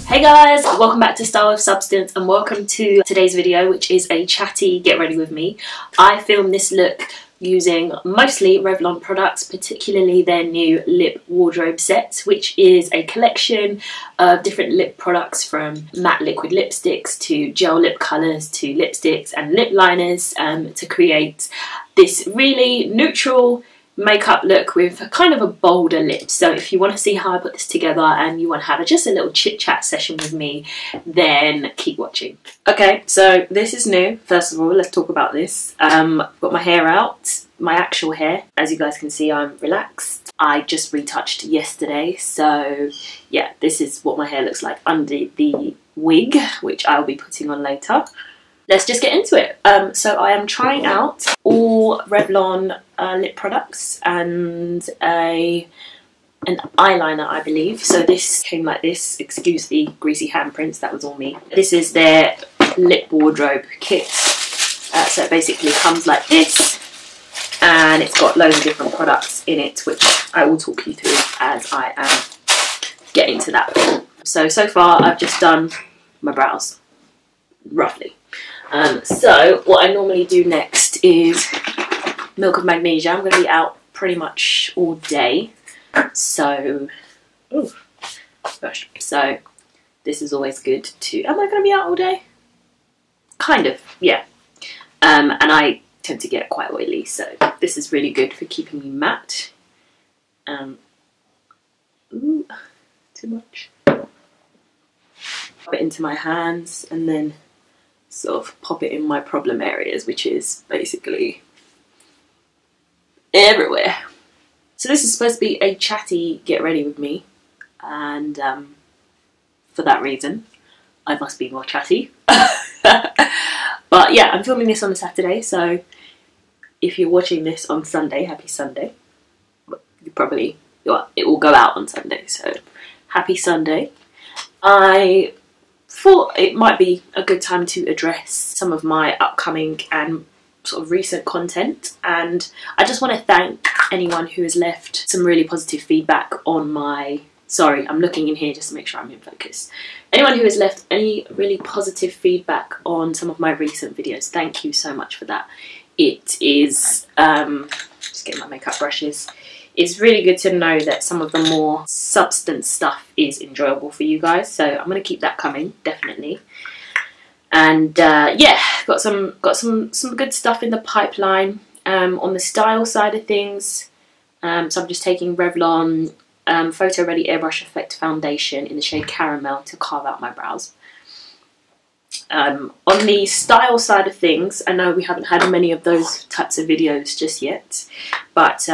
Hey guys, welcome back to Style with Substance and welcome to today's video, which is a chatty get ready with me. I filmed this look using mostly Revlon products, particularly their new lip wardrobe set, which is a collection of different lip products from matte liquid lipsticks to gel lip colours to lipsticks and lip liners to create this really neutral makeup look with kind of a bolder lip. So if you want to see how I put this together and you want to have just a little chit chat session with me, then keep watching. Okay, so this is new. First of all, let's talk about this. I've got my hair out, my actual hair. As you guys can see, I'm relaxed. I just retouched yesterday, so yeah, this is what my hair looks like under the wig, which I'll be putting on later. Let's just get into it. So I am trying out all Revlon lip products and an eyeliner, I believe. So this came like this. Excuse the greasy handprints, that was all me. This is their lip wardrobe kit. So it basically comes like this, and it's got loads of different products in it, which I will talk you through as I am getting to that point. So far I've just done my brows, roughly. So what I normally do next is milk of magnesia. I'm going to be out pretty much all day, so ooh, gosh. So this is always good to. Am I going to be out all day? Kind of, yeah. And I tend to get quite oily, so this is really good for keeping me matte. Ooh, too much. Pop it into my hands and then sort of pop it in my problem areas, which is basically everywhere. So this is supposed to be a chatty get ready with me, and for that reason I must be more chatty. But yeah, I'm filming this on a Saturday, so if you're watching this on Sunday, happy Sunday. It will go out on Sunday, so happy Sunday. I thought it might be a good time to address some of my upcoming and sort of recent content, and I just want to thank anyone who has left some really positive feedback on my... Sorry, I'm looking in here just to make sure I'm in focus. Anyone who has left any really positive feedback on some of my recent videos, thank you so much for that. It is, just getting my makeup brushes. It's really good to know that some of the more substance stuff is enjoyable for you guys, so I'm going to keep that coming, definitely. And yeah, got some good stuff in the pipeline on the style side of things. So I'm just taking Revlon Photo Ready Airbrush Effect Foundation in the shade Caramel to carve out my brows. On the style side of things, I know we haven't had many of those types of videos just yet, but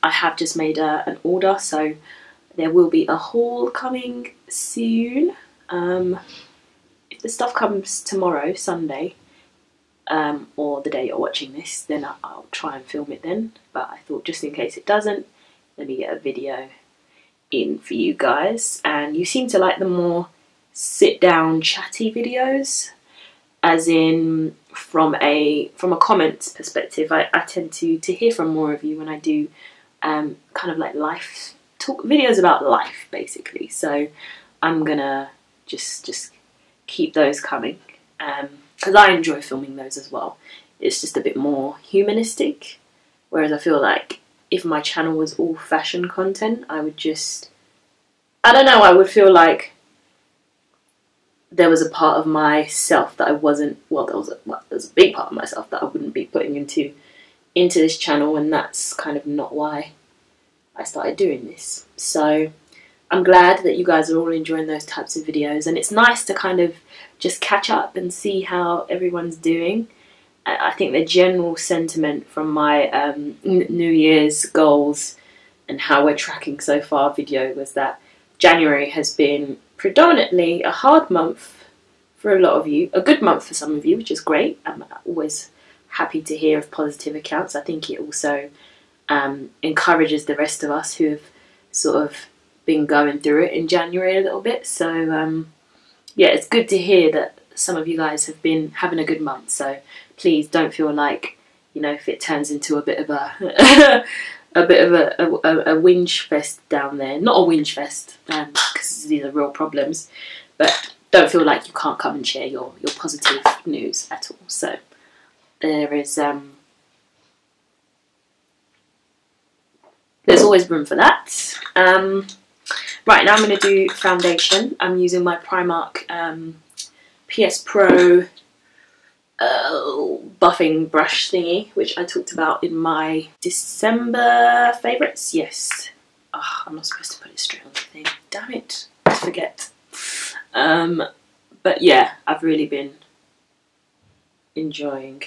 I have just made an order, so there will be a haul coming soon. If the stuff comes tomorrow, Sunday, or the day you're watching this, then I'll try and film it then. But I thought just in case it doesn't, let me get a video in for you guys. And you seem to like the more sit-down chatty videos, as in from a comments perspective. I tend to hear from more of you when I do kind of like life talk videos about life, basically. So I'm gonna just keep those coming because I enjoy filming those as well. It's just a bit more humanistic, whereas I feel like if my channel was all fashion content, I would just, I don't know, I would feel like there was a part of myself that I wasn't, well, there was a big part of myself that I wouldn't be putting into this channel, and that's kind of not why I started doing this. So I'm glad that you guys are all enjoying those types of videos, and it's nice to kind of just catch up and see how everyone's doing. I think the general sentiment from my New Year's goals and how we're tracking so far video was that January has been predominantly a hard month for a lot of you, a good month for some of you, which is great. I'm always happy to hear of positive accounts. I think it also encourages the rest of us who have sort of been going through it in January a little bit. So yeah, it's good to hear that some of you guys have been having a good month. So please don't feel like, you know, if it turns into a bit of a a bit of a whinge fest down there. Not a whinge fest, because these are real problems, but don't feel like you can't come and share your positive news at all. So there is there's always room for that. Right, now I'm going to do foundation. I'm using my Primark PS Pro buffing brush thingy, which I talked about in my December favourites. Yes. Oh, I'm not supposed to put it straight on the thing. Damn it. I forget. But yeah, I've really been enjoying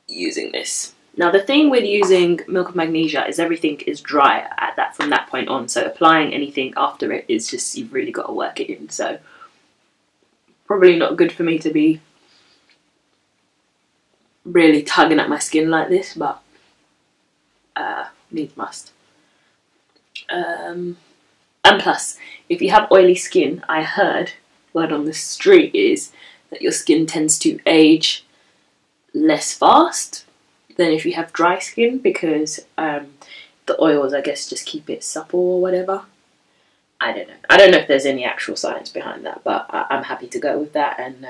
using this. Now the thing with using Milk of Magnesia is everything is dry from that point on, so applying anything after it is just, you've really got to work it in. So probably not good for me to be really tugging at my skin like this, but needs must. And plus, if you have oily skin, I heard, word on the street is that your skin tends to age less fast than if you have dry skin, because the oils, I guess, just keep it supple or whatever. I don't know. I don't know if there's any actual science behind that, but I'm happy to go with that and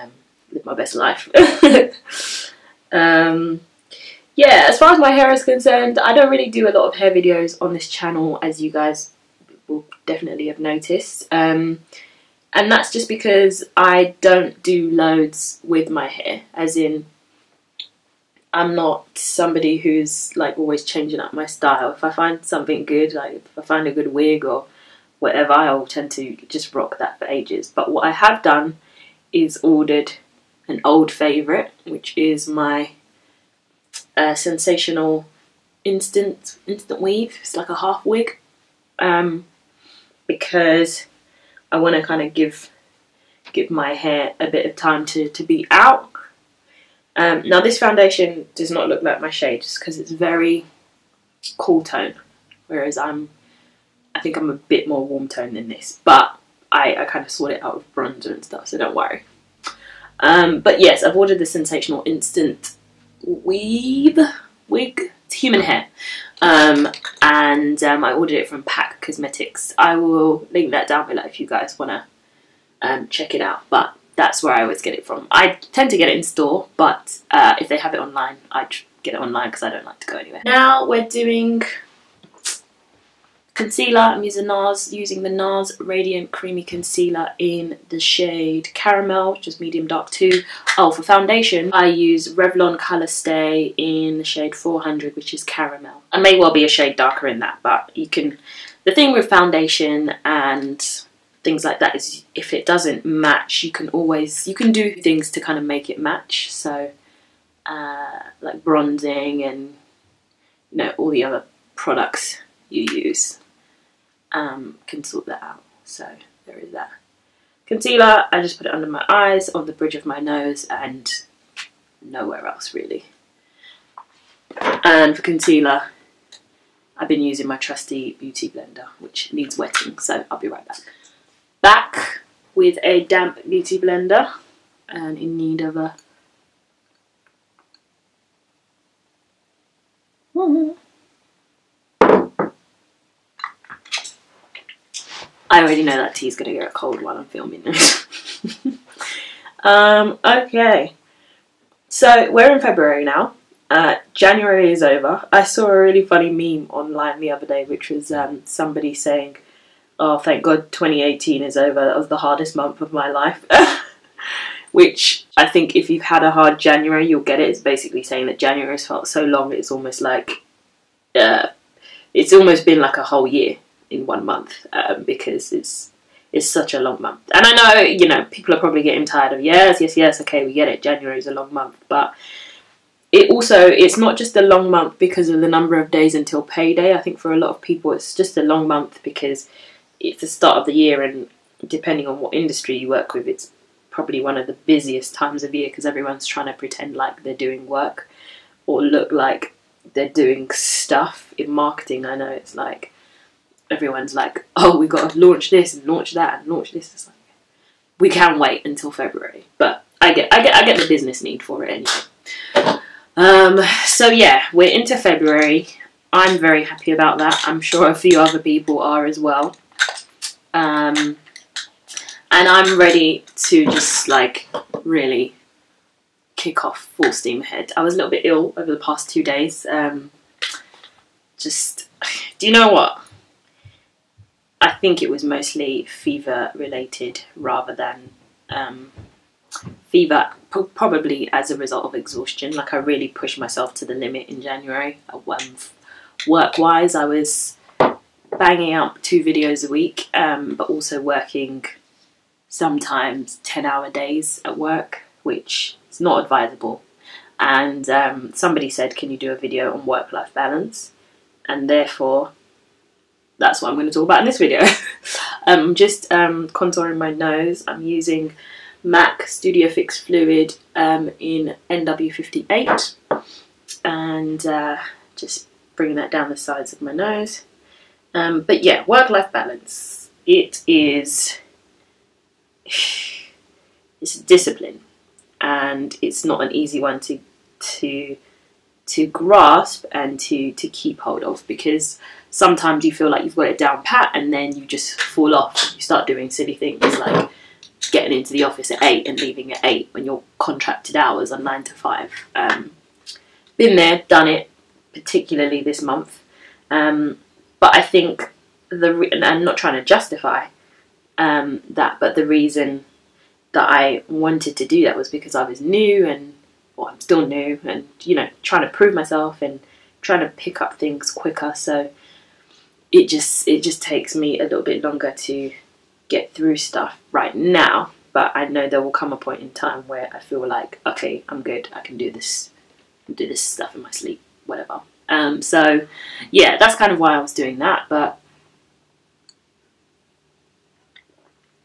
live my best life. Yeah, as far as my hair is concerned, I don't really do a lot of hair videos on this channel, as you guys will definitely have noticed. And that's just because I don't do loads with my hair, as in I'm not somebody who's like always changing up my style. If I find something good, like if I find a good wig or whatever, I'll tend to just rock that for ages. But what I have done is ordered an old favourite, which is my Sensational instant weave. It's like a half wig, because I want to kind of give my hair a bit of time to be out. Now this foundation does not look like my shade, just because it's very cool tone, whereas I think I'm a bit more warm tone than this, but I kind of sort it out with bronzer and stuff, so don't worry. But yes, I've ordered the Sensational Instant Wig. It's human hair, and I ordered it from Pack Cosmetics. I will link that down below if you guys want to check it out, but that's where I always get it from. I tend to get it in store, but if they have it online, I get it online because I don't like to go anywhere. Now we're doing concealer. I'm using the NARS Radiant Creamy Concealer in the shade Caramel, which is medium dark 2. Oh, for foundation, I use Revlon Colour Stay in the shade 400, which is Caramel. I may well be a shade darker in that, but you can... The thing with foundation and things like that is if it doesn't match, you can do things to kind of make it match. So like bronzing and all the other products you use can sort that out. So there is that. Concealer, I just put it under my eyes, on the bridge of my nose, and nowhere else really. And for concealer, I've been using my trusty beauty blender, which needs wetting, so I'll be right back. Back with a damp beauty blender, and in need of a I already know that tea's gonna get cold while I'm filming this. Okay, so we're in February now. January is over. I saw a really funny meme online the other day, which was somebody saying, "Oh, thank God 2018 is over. That was the hardest month of my life." Which I think if you've had a hard January, you'll get it. It's basically saying that January has felt so long, it's almost like it's almost been like a whole year in 1 month, because it's such a long month. And I know, people are probably getting tired of yes, okay, we get it, January is a long month, but it's not just a long month because of the number of days until payday. I think for a lot of people it's just a long month because it's the start of the year, and depending on what industry you work with, it's probably one of the busiest times of year because everyone's trying to pretend like they're doing work or look like they're doing stuff. In marketing, I know it's like everyone's like, oh, we got to launch this and launch that and launch this. It's like, we can't wait until February, but I get the business need for it anyway. So yeah, we're into February. I'm very happy about that. I'm sure a few other people are as well. And I'm ready to just like really kick off full steam ahead. I was a little bit ill over the past 2 days. Do you know what? I think it was mostly fever related rather than fever, probably as a result of exhaustion. Like, I really pushed myself to the limit in January. Work-wise, I was banging out 2 videos a week, but also working sometimes 10-hour days at work, which is not advisable. And somebody said, can you do a video on work-life balance? And therefore, that's what I'm going to talk about in this video. I'm just contouring my nose. I'm using MAC Studio Fix Fluid in NW58, and just bringing that down the sides of my nose. But yeah, work-life balance. It's a discipline, and it's not an easy one to grasp and to keep hold of, because sometimes you feel like you've got it down pat and then you just fall off. You start doing silly things like getting into the office at 8 and leaving at 8 when your contracted hours are 9 to 5. Been there, done it, particularly this month. But I think and I'm not trying to justify that, but the reason that I wanted to do that was because I was new, and well, I'm still new, and you know, trying to prove myself and trying to pick up things quicker. So it just takes me a little bit longer to get through stuff right now, but I know there will come a point in time where I feel like, okay, I'm good, I can do this stuff in my sleep, whatever. So yeah, that's kind of why I was doing that, but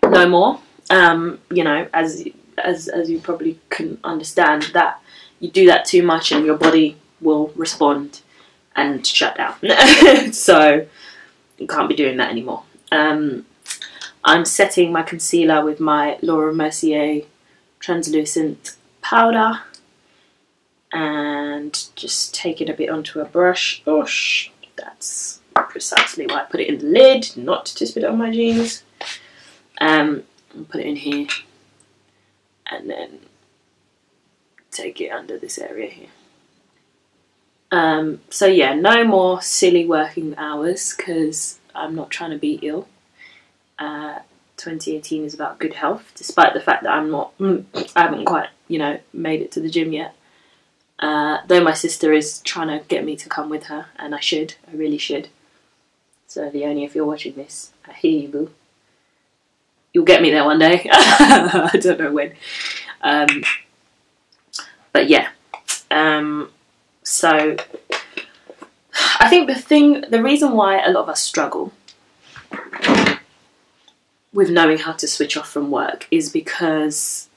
no more. You know, as you probably can understand, that you do that too much and your body will respond and shut down. So you can't be doing that anymore. I'm setting my concealer with my Laura Mercier translucent powder and just taking a bit onto a brush. Gosh, that's precisely why I put it in the lid, not to spit it on my jeans. I'll put it in here and then take it under this area here. So yeah, no more silly working hours because I'm not trying to be ill. 2018 is about good health, despite the fact that I haven't quite, you know, made it to the gym yet. Though my sister is trying to get me to come with her, and I really should. So Leonie, if you're watching this, I hear you, boo. You'll get me there one day. I don't know when. But yeah. So I think the reason why a lot of us struggle with knowing how to switch off from work is because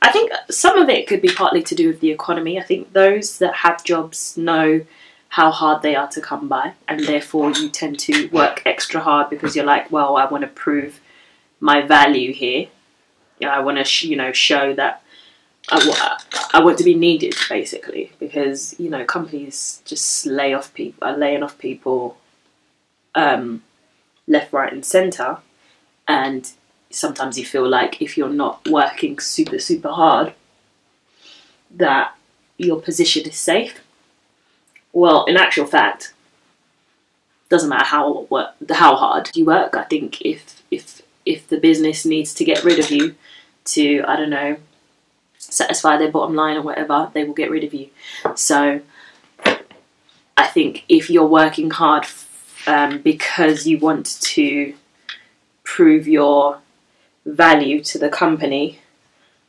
I think some of it could be partly to do with the economy. I think those that have jobs know how hard they are to come by, and therefore you tend to work extra hard because you're like, well, I want to prove my value here. You know, I want to, show that I want to be needed, basically, because, you know, companies just are laying off people left, right and centre, and sometimes you feel like if you're not working super, super hard, that your position is safe. Well, in actual fact, doesn't matter how hard you work. I think if the business needs to get rid of you to, I don't know, satisfy their bottom line or whatever, they will get rid of you. So I think if you're working hard because you want to prove your value to the company,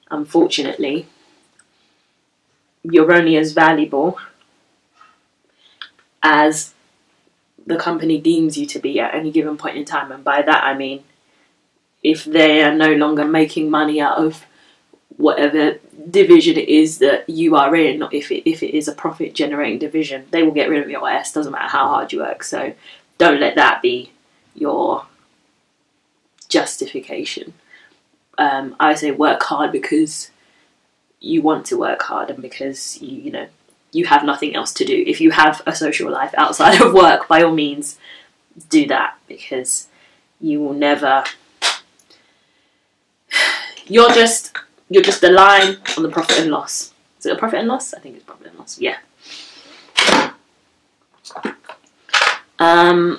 unfortunately, you're only as valuable as the company deems you to be at any given point in time. And by that I mean, if they are no longer making money out of whatever division it is that you are in, if it is a profit generating division, they will get rid of your ass. Doesn't matter how hard you work. So don't let that be your justification. I say work hard because you want to work hard, and because you know you have nothing else to do. If you have a social life outside of work, by all means do that, because you will never, you're just a line on the profit and loss. Is it a profit and loss? I think it's profit and loss, yeah.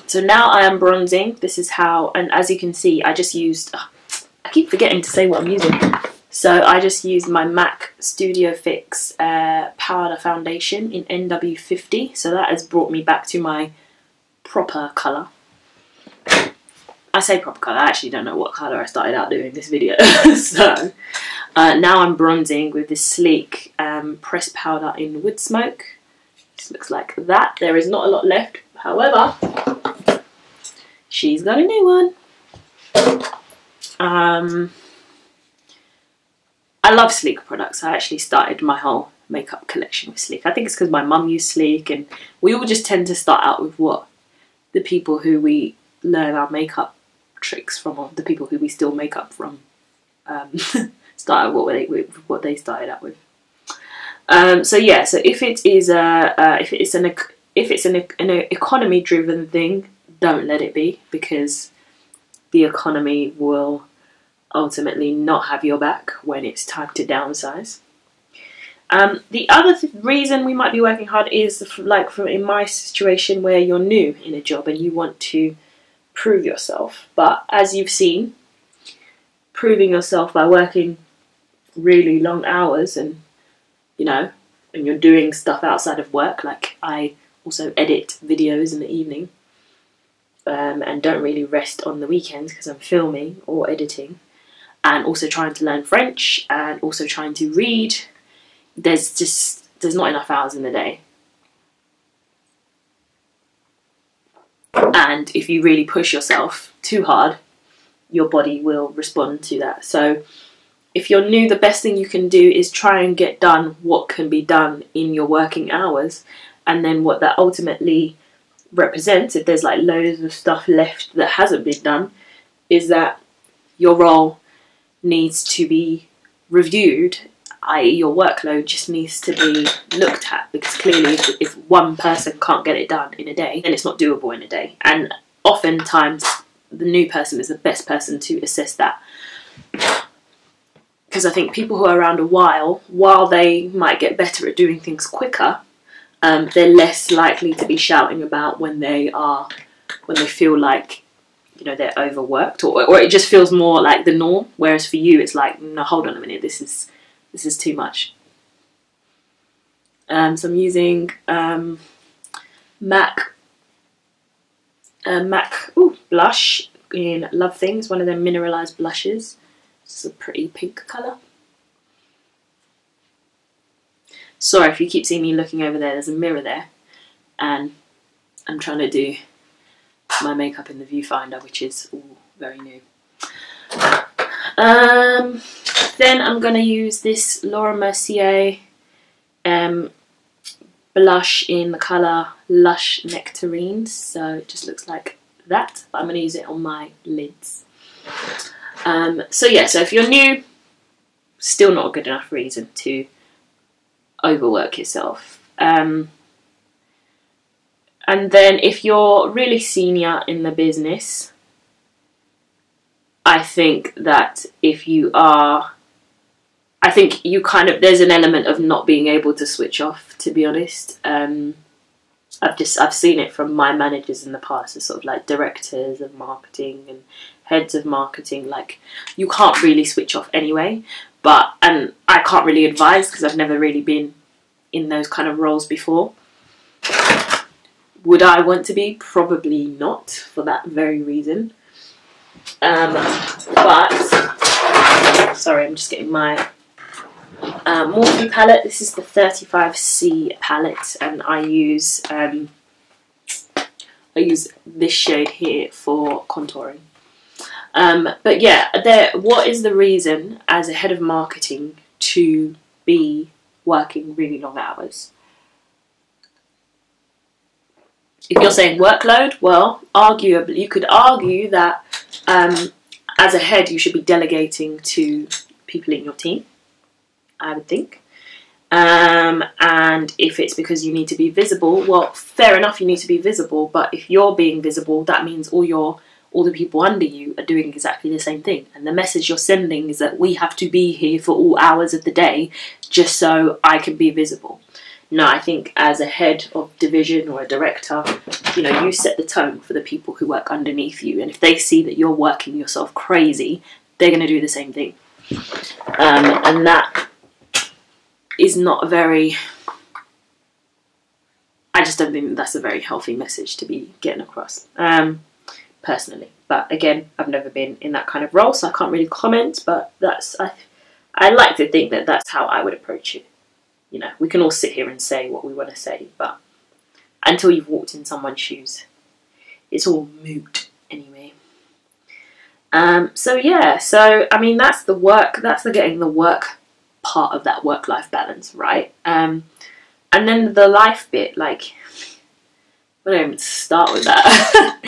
So now I am bronzing. This is how, and as you can see, I just used, I keep forgetting to say what I'm using. So I just used my MAC Studio Fix powder foundation in NW50. So that has brought me back to my proper colour. I say proper colour, I actually don't know what colour I started out doing this video. So now I'm bronzing with this sleek pressed powder in Wood Smoke. This looks like that. There is not a lot left. However, she's got a new one. I love Sleek products. I actually started my whole makeup collection with Sleek. I think it's because my mum used Sleek, and we all just tend to start out with what the people who we learn our makeup tricks from, or the people who we still make up from, start out what they started out with. So yeah, so if it's an economy driven thing, don't let it be, because the economy will ultimately not have your back when it's time to downsize. The other reason we might be working hard is like in my situation where you're new in a job and you want to prove yourself. But as you've seen, proving yourself by working really long hours and, you know, and you're doing stuff outside of work, like I also edit videos in the evening and don't really rest on the weekends because I'm filming or editing, and also trying to learn French and also trying to read. There's not enough hours in the day. And if you really push yourself too hard, your body will respond to that. So if you're new, the best thing you can do is try and get done what can be done in your working hours. And then what that ultimately represents, if there's like loads of stuff left that hasn't been done, is that your role needs to be reviewed, i.e. your workload just needs to be looked at, because clearly if one person can't get it done in a day, then it's not doable in a day. And oftentimes the new person is the best person to assess that, because I think people who are around a while they might get better at doing things quicker, they're less likely to be shouting about when they feel like, you know, they're overworked, or it just feels more like the norm. Whereas for you, it's like, no, hold on a minute, this is too much. So I'm using MAC blush in Love Things, one of their mineralized blushes. It's a pretty pink colour. Sorry if you keep seeing me looking over there, there's a mirror there, and I'm trying to do my makeup in the viewfinder, which is all very new. Then I'm going to use this Laura Mercier blush in the colour Lush Nectarines. So it just looks like that, but I'm going to use it on my lids. So yeah, so if you're new, still not a good enough reason to overwork yourself. And then if you're really senior in the business, I think that if you are, I think you kind of, there's an element of not being able to switch off, to be honest. I've seen it from my managers in the past, as sort of like directors of marketing and heads of marketing, like you can't really switch off anyway. And I can't really advise because I've never really been in those kind of roles before. Would I want to be? Probably not, for that very reason. But, sorry, I'm just getting my Morphe palette. This is the 35C palette, and I use this shade here for contouring. But yeah, what is the reason as a head of marketing to be working really long hours? If you're saying workload, well, arguably, you could argue that as a head, you should be delegating to people in your team, I would think. And if it's because you need to be visible, well, fair enough, you need to be visible. But if you're being visible, that means all the people under you are doing exactly the same thing. And the message you're sending is that we have to be here for all hours of the day just so I can be visible. No, I think as a head of division or a director, you know, you set the tone for the people who work underneath you. And if they see that you're working yourself crazy, they're going to do the same thing. And that is not a very... I just don't think that's a very healthy message to be getting across, personally. But again, I've never been in that kind of role, so I can't really comment. But I like to think that that's how I would approach it. You know, we can all sit here and say what we want to say, but until you've walked in someone's shoes, it's all moot anyway. So yeah, so I mean, that's the work, that's the getting the work part of that work-life balance, right? And then the life bit, like, I don't even start with that.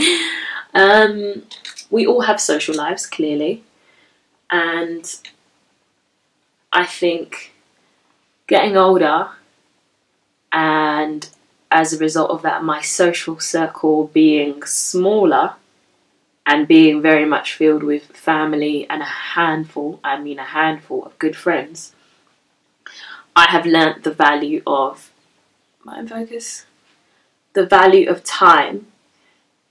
We all have social lives, clearly, and I think getting older, and as a result of that, my social circle being smaller and being very much filled with family and a handful of good friends, I have learnt the value of mind focus, the value of time,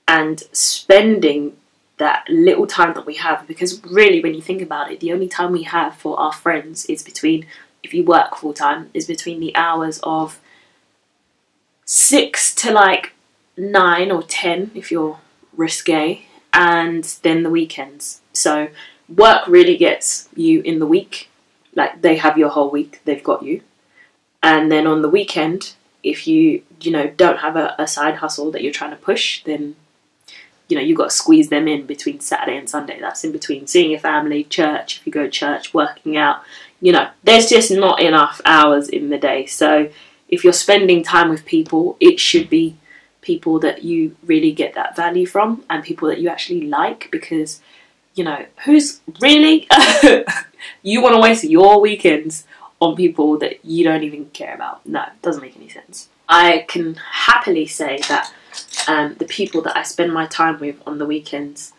and spending that little time that we have. Because really, when you think about it, the only time we have for our friends is between, if you work full time, is between the hours of 6 to like 9 or 10 if you're risque, and then the weekends. So work really gets you in the week, like they have your whole week, they've got you. And then on the weekend, if you don't have a side hustle that you're trying to push, then you've got to squeeze them in between Saturday and Sunday. That's in between seeing your family, church, if you go to church, working out. There's just not enough hours in the day. So if you're spending time with people, it should be people that you really get that value from, and people that you actually like, because, who's really... you want to waste your weekends on people that you don't even care about. No, it doesn't make any sense. I can happily say that the people that I spend my time with on the weekends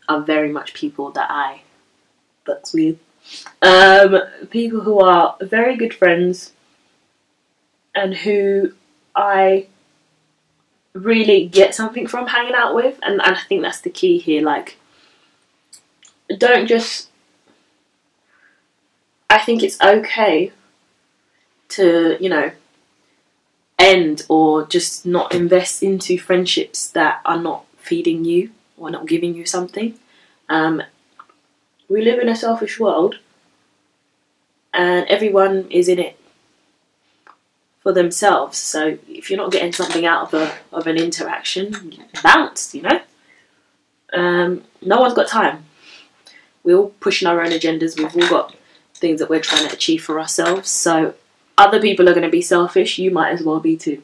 are very much people that that's weird. People who are very good friends and who I really get something from hanging out with. And I think that's the key here. Like, don't just... I think it's okay to, end or just not invest into friendships that are not feeding you or not giving you something. We live in a selfish world, and everyone is in it for themselves. So if you're not getting something out of an interaction, bounce, No one's got time. We're all pushing our own agendas. We've all got things that we're trying to achieve for ourselves. So other people are going to be selfish. You might as well be too.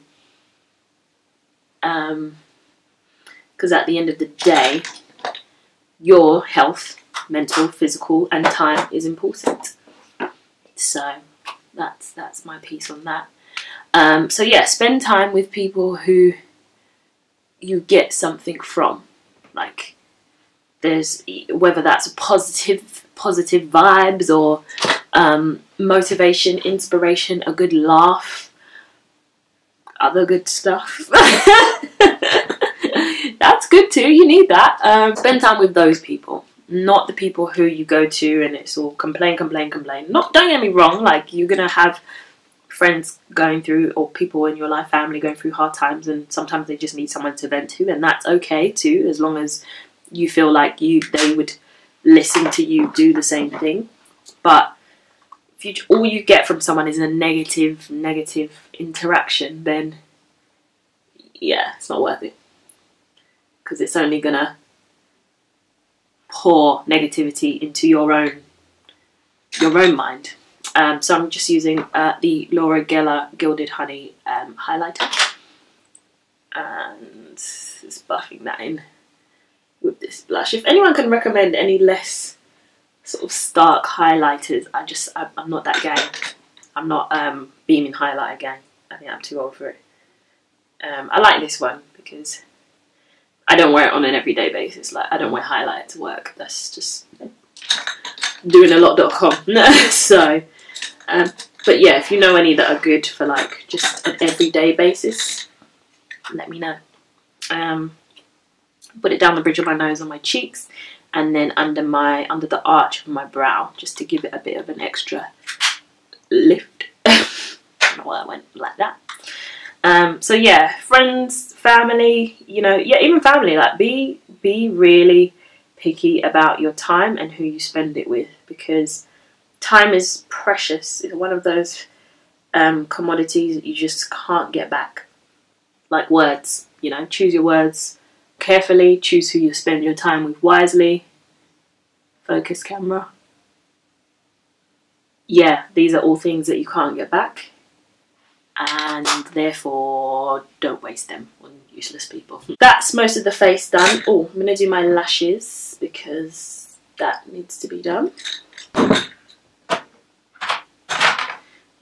Because at the end of the day, your health, mental, physical, and time is important. So that's my piece on that. So yeah, spend time with people who you get something from. Like, there's, whether that's positive vibes or motivation, inspiration, a good laugh, other good stuff. That's good too, you need that. Spend time with those people, not the people who you go to and it's all complain. Don't get me wrong, like, you're gonna have friends going through, or people in your life, family going through hard times, and sometimes they just need someone to vent to, and that's okay too, as long as you feel like they would listen to you do the same thing. But if all you get from someone is a negative interaction, then yeah, it's not worth it, because it's only gonna pour negativity into your own mind. So I'm just using the Laura Geller Gilded Honey highlighter, and just buffing that in with this blush. If anyone can recommend any less sort of stark highlighters, I'm not that guy. I'm not beaming highlight again. I think I'm too old for it. I like this one because I don't wear it on an everyday basis. Like, I don't wear highlight to work. That's just doingalot.com. So, but yeah, if you know any that are good for like just an everyday basis, let me know. Put it down the bridge of my nose on my cheeks, and then under the arch of my brow, just to give it a bit of an extra lift. I don't know why I went like that. So yeah, friends, family, you know, yeah, even family, like be really picky about your time and who you spend it with, because time is precious. It's one of those commodities that you just can't get back. Like words, you know, choose your words carefully, choose who you spend your time with wisely. Focus camera. Yeah, these are all things that you can't get back, and therefore don't waste them on useless people. That's most of the face done. Oh, I'm gonna do my lashes because that needs to be done.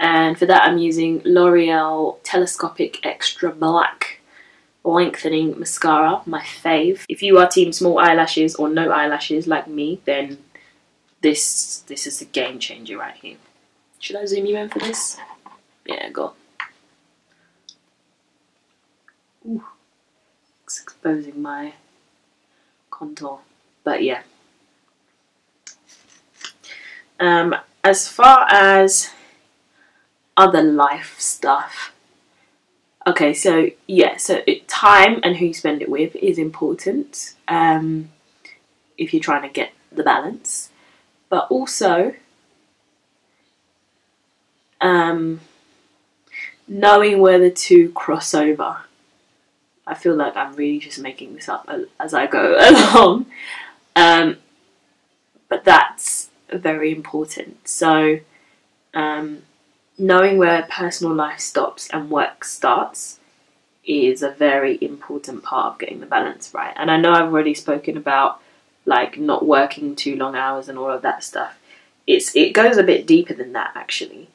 And for that I'm using L'Oreal Telescopic Extra Black Lengthening Mascara, my fave. If you are team small eyelashes or no eyelashes like me, then this is a game changer right here. Should I zoom you in for this? Yeah, go. Ooh, it's exposing my contour, but yeah. As far as other life stuff, okay, so yeah, so time and who you spend it with is important if you're trying to get the balance, but also knowing where the two cross over. I feel like I'm really just making this up as I go along, but that's very important. So knowing where personal life stops and work starts is a very important part of getting the balance right. And I know I've already spoken about like not working too long hours and all of that stuff. It goes a bit deeper than that, actually.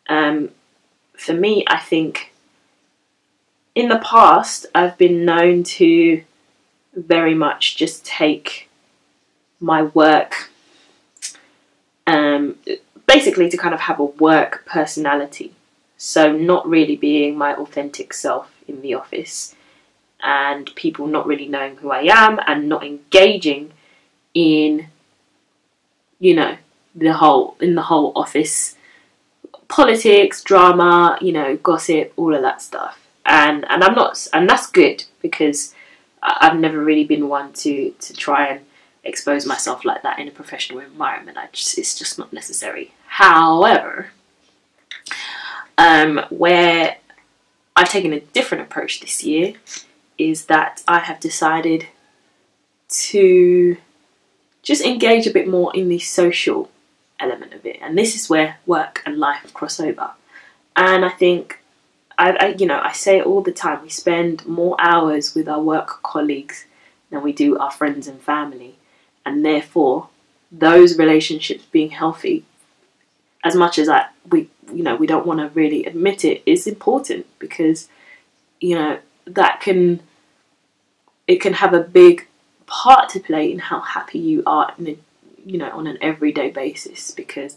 For me, I think in the past I've been known to very much just take my work, basically to kind of have a work personality. So not really being my authentic self in the office, and people not really knowing who I am and not engaging in, you know, the whole office politics, drama, you know, gossip, all of that stuff. And I'm not, and that's good, because I've never really been one to try and expose myself like that in a professional environment. It's just not necessary. However, where I've taken a different approach this year is that I have decided to just engage a bit more in the social element of it, and this is where work and life cross over. And I think I say it all the time, we spend more hours with our work colleagues than we do our friends and family, and therefore those relationships being healthy, as much as we don't want to really admit it, is important, because you know it can have a big part to play in how happy you are in on an everyday basis. Because